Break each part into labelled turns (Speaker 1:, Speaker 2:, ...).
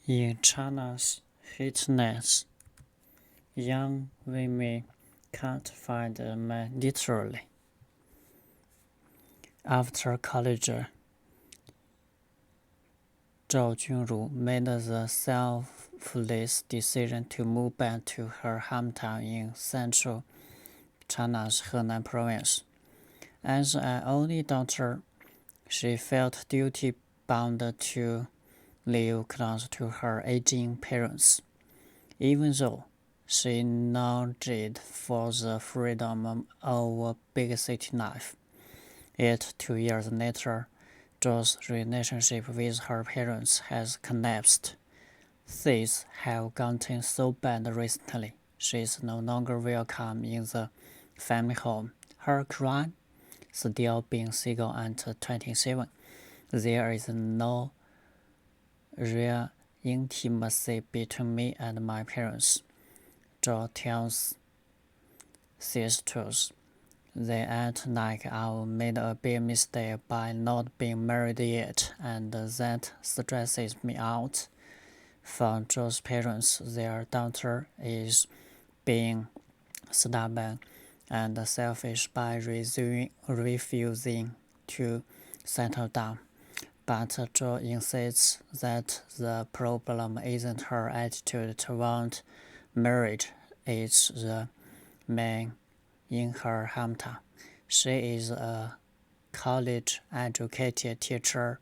Speaker 1: In China's Hinterlands, young women can't find a man literally. After college, Zhao Junru made the selfless decision to move back to her hometown in central China's Henan province. As an only daughter, she felt duty-bound to live close to her aging parents, even though she longed for the freedom of big city life. Yet 2 years later, Zhou's relationship with her parents has collapsed. Things have gotten so bad recently, she is no longer welcome in the family home. Her crime? Still being single at 27. There is no real intimacy between me and my parents, Zhou tells sisters. They act like I've made a big mistake by not being married yet, and that stresses me out. For Zhou's parents, their daughter is being stubborn and selfish by refusing to settle down. But Zhou insists that the problem isn't her attitude toward marriage, it's the man in her hometown. She is a college-educated teacher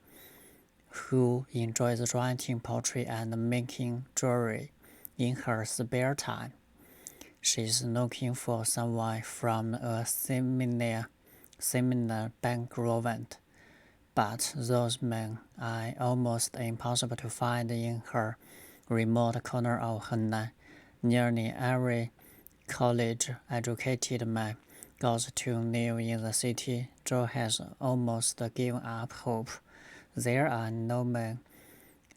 Speaker 1: who enjoys writing poetry and making jewelry in her spare time. She's looking for someone from a similar background, but those men are almost impossible to find in her remote corner of Henan. Nearly every college-educated man goes to live in the city. Zhou has almost given up hope. There are no men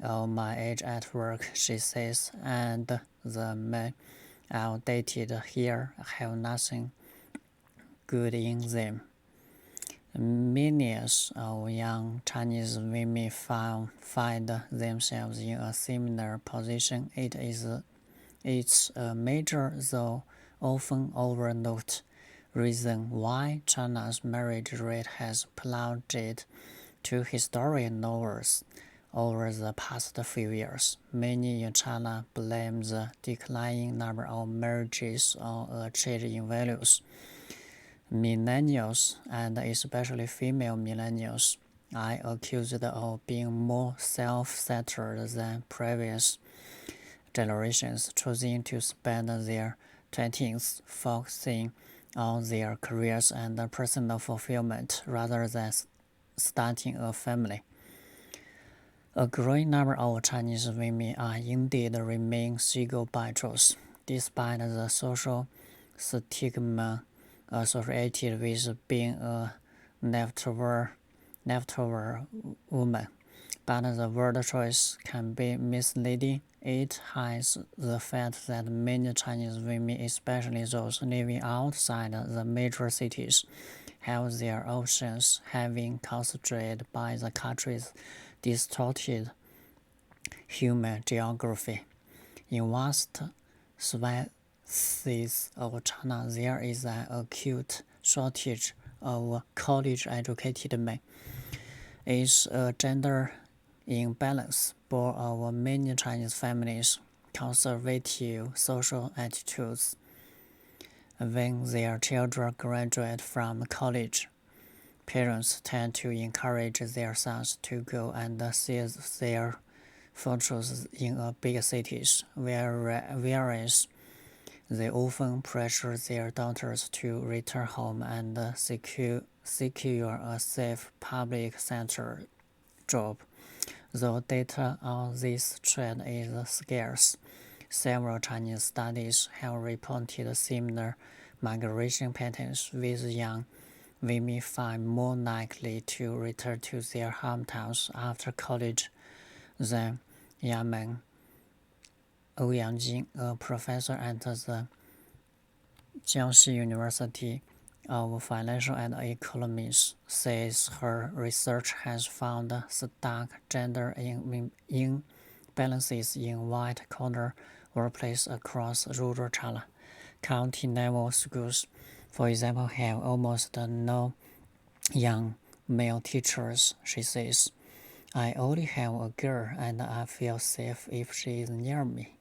Speaker 1: of my age at work, she says, and the men I've dated here have nothing good in them. Millions of young Chinese women find themselves in a similar position. It's a major, though often overlooked, reason why China's marriage rate has plunged to historic lows over the past few years. Many in China blame the declining number of marriages on a change in values. Millennials, and especially female millennials, are accused of being more self-centered than previous generations, choosing to spend their 20s focusing on their careers and personal fulfillment rather than starting a family. A growing number of Chinese women are indeed remain single by choice, despite the social stigma associated with being a leftover woman. But the word choice can be misleading. It hides the fact that many Chinese women, especially those living outside the major cities, have their options having constrained by the country's distorted human geography. In vast swathes of China, there is an acute shortage of college-educated men. It's a gender imbalance born of many Chinese families' conservative social attitudes. When their children graduate from college, parents tend to encourage their sons to go and seize their fortunes in big cities, whereas they often pressure their daughters to return home and secure a safe public sector job. Though data on this trend is scarce, several Chinese studies have reported similar migration patterns, with young women found more likely to return to their hometowns after college than young men. Ouyang, a professor at the Jiangxi University of Financial and Economics, says her research has found stark gender balances in white-collar workplace across rural China. County level schools, for example, have almost no young male teachers, she says. I only have a girl and I feel safe if she is near me.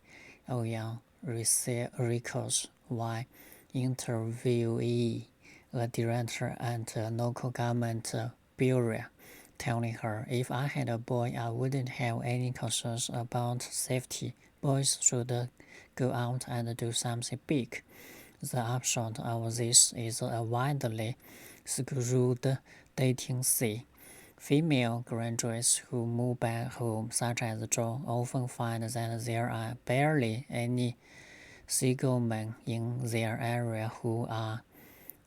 Speaker 1: Ouyang recalls one interviewee, a director at a local government bureau, telling her, if I had a boy, I wouldn't have any concerns about safety. Boys should go out and do something big. The upshot of this is a widely screwed dating scene. Female graduates who move back home, such as Zhou, often find that there are barely any single men in their area who are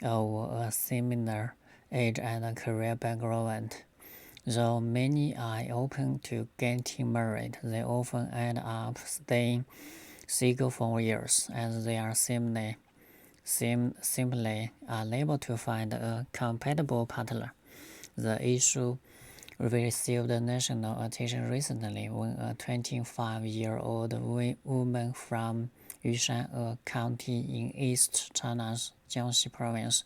Speaker 1: of a similar age and career background. Though many are open to getting married, they often end up staying single for years, as they are simply unable to find a compatible partner. The issue received national attention recently when a 25-year-old woman from Yushan, a county in East China's Jiangxi province,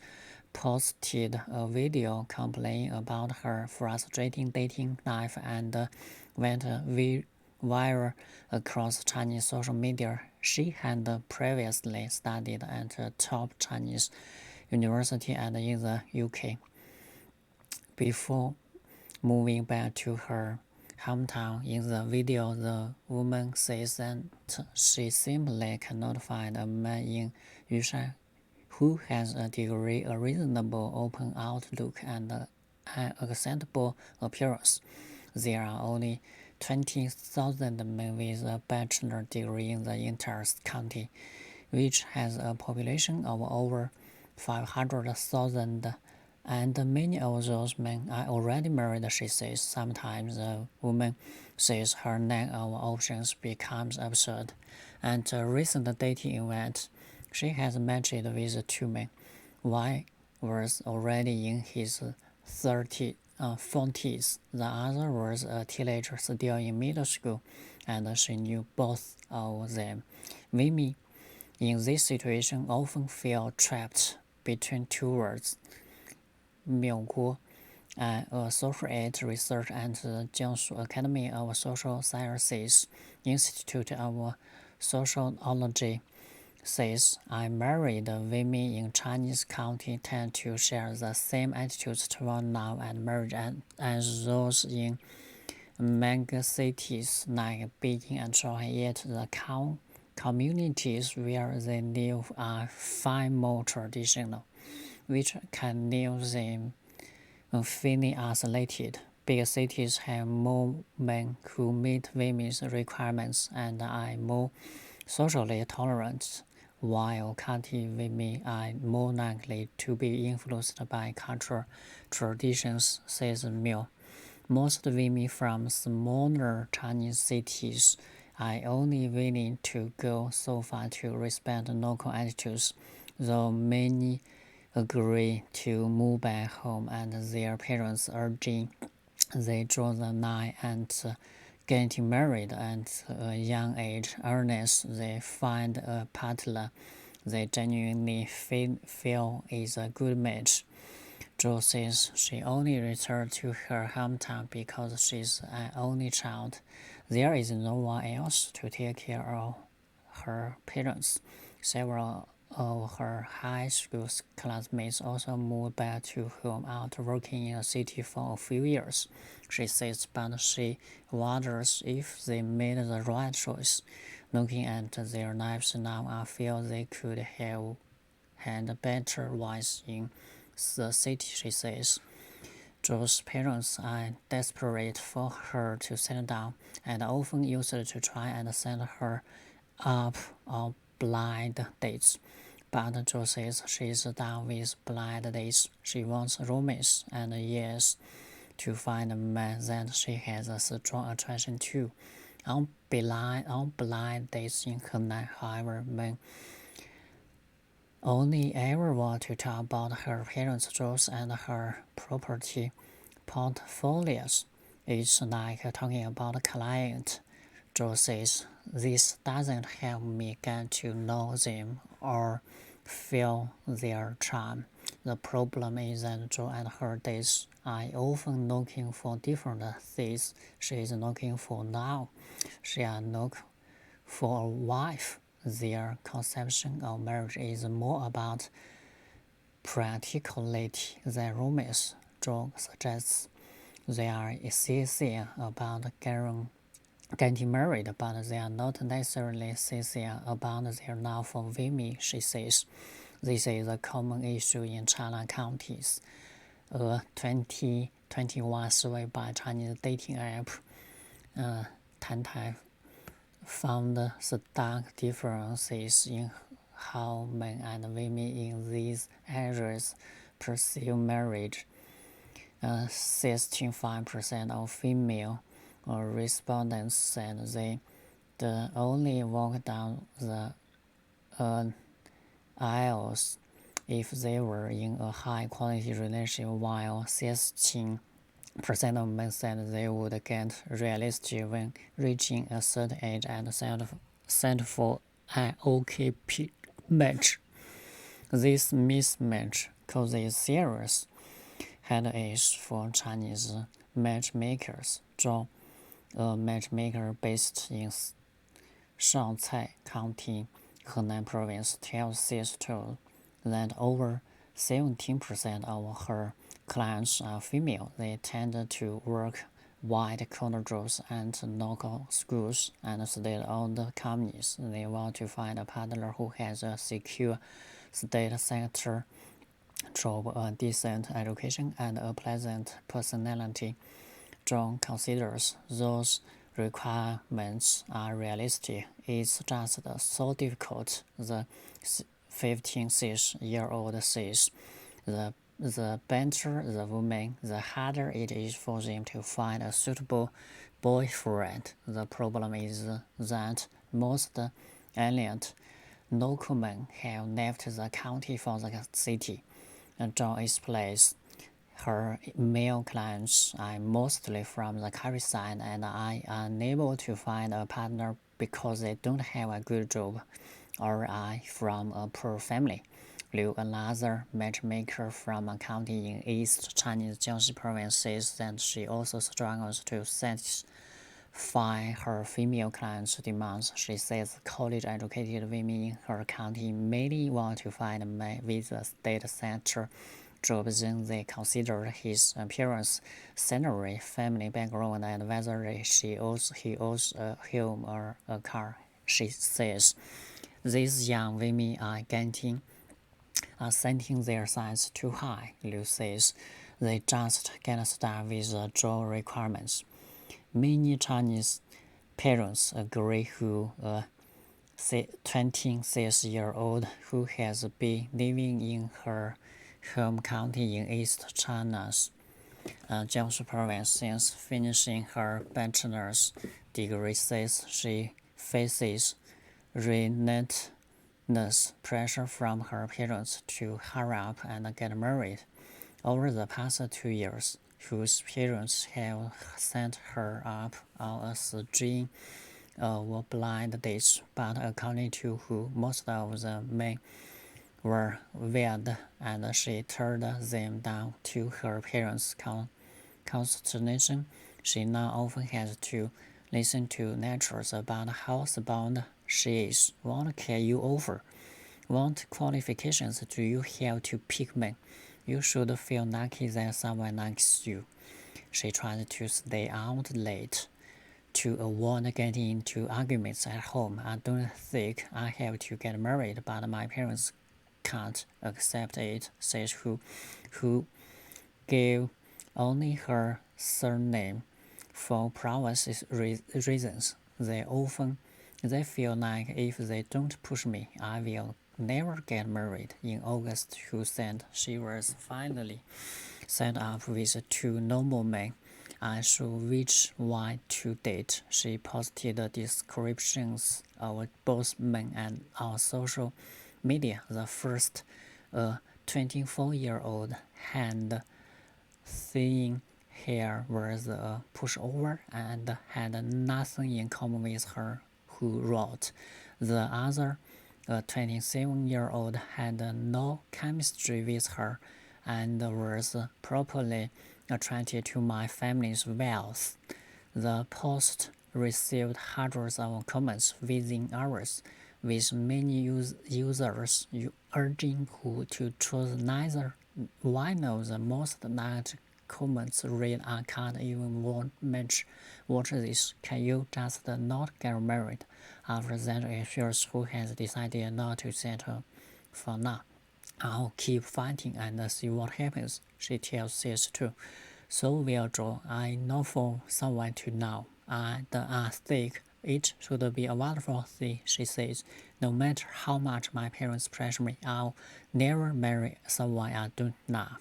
Speaker 1: posted a video complaining about her frustrating dating life and went viral across Chinese social media. She had previously studied at a top Chinese university and in the UK. Before moving back to her hometown, in the video, the woman says that she simply cannot find a man in Yushan who has a degree, a reasonable open outlook, and an acceptable appearance. There are only 20,000 men with a bachelor degree in the entire county, which has a population of over 500,000, and many of those men are already married, she says. Sometimes the woman says her lack of options becomes absurd. At a recent dating event, she has matched with two men. One was already in his 40s, the other was a teenager still in middle school, and she knew both of them. Women in this situation often feel trapped between two words. Miao Guo, an associate researcher at the Jiangsu Academy of Social Sciences Institute of Sociology, says, I married women in Chinese county tend to share the same attitudes toward love and marriage as those in mega cities like Beijing and Shanghai, yet the communities where they live are far more traditional, which can leave them feeling isolated. Big cities have more men who meet women's requirements and are more socially tolerant, while county women are more likely to be influenced by cultural traditions, says Mill. Most women from smaller Chinese cities are only willing to go so far to respect local attitudes, though many agree to move back home and their parents urging they draw the line at getting married at a young age unless they find a partner they genuinely feel is a good match. Jo says she only returned to her hometown because she's an only child. There is no one else to take care of her parents. Several of her high school classmates also moved back to home after working in a city for a few years, she says, but she wonders if they made the right choice. Looking at their lives now, I feel they could have had better lives in the city, she says. Jo's parents are desperate for her to settle down and often used to try and set her up on blind dates. But Jo says she's done with blind dates. She wants romance and yes, to find a man that she has a strong attraction to. On blind dates in Henan, however, men only ever want to talk about her parents' jobs and her property portfolios. It's like talking about a client Zhou says, this doesn't help me get to know them or feel their charm. The problem is that Zhou at her days are often looking for different things. She is looking for now. She is looking for a wife. Their conception of marriage is more about practicality than romance. Zhou suggests they are sincere about getting married, but they are not necessarily sincere about their love for women, she says. This is a common issue in China counties. A 2021 survey by Chinese dating app Tantai found stark differences in how men and women in these areas pursue marriage. 65% of female respondents said they only walk down the aisles if they were in a high-quality relationship, while 16% of men said they would get realistic when reaching a certain age and settle for an okay match. This mismatch causes serious headaches for Chinese matchmakers. Zhou, a matchmaker based in Shancai County, Henan Province, tells Sisters that over 17% of her clients are female. They tend to work white-collar jobs at local schools and state-owned companies. They want to find a partner who has a secure state sector job, a decent education, and a pleasant personality. John considers those requirements are realistic. It's just so difficult, the 56-year-old says. The better the woman, the harder it is for them to find a suitable boyfriend. The problem is that most alien local men have left the county for the city. John explains her male clients are mostly from the countryside and are unable to find a partner because they don't have a good job or are from a poor family. Liu, another matchmaker from a county in East Chinese Jiangxi province, says that she also struggles to satisfy her female clients' demands. She says college-educated women in her county mainly want to find a man with a state sector job. Then they consider his appearance, salary, family background, and whether he owns a home or a car. She says these young women are setting their sights too high. Liu says they just get stuck with the job requirements. Many Chinese parents agree who a 26-year-old who has been living in her home county in East China's Jiangsu province since finishing her bachelor's degree, says she faces relentless pressure from her parents to hurry up and get married. Over the past 2 years, whose parents have set her up on a string of blind dates, but according to who, most of the men were weird, and she turned them down to her parents' consternation. She now often has to listen to lectures about how housebound she is. What can you offer? What qualifications do you have to pick men? You should feel lucky that someone likes you. She tries to stay out late to avoid getting into arguments at home. I don't think I have to get married, but my parents can't accept it, says who gave only her surname for privacy reasons. They feel like if they don't push me, I will never get married. In August, who said she was finally set up with 2 normal men, unsure which one to date. She posted descriptions of both men and on social media. The first, a 24-year-old, had thin here was a pushover and had nothing in common with her who wrote. The other, a 27-year-old, had no chemistry with her and was properly attracted to my family's wealth. The post received hundreds of comments within hours, with many users urging who to choose neither. One of the most liked comments read, "I can't even watch this. Can you just not get married?" After that, it shows who has decided not to settle for now. "I'll keep fighting and see what happens," she tells sis too. "So will Joe. I know for someone to know. And I think it should be a wonderful thing," she says. "No matter how much my parents pressure me, I'll never marry someone I don't love."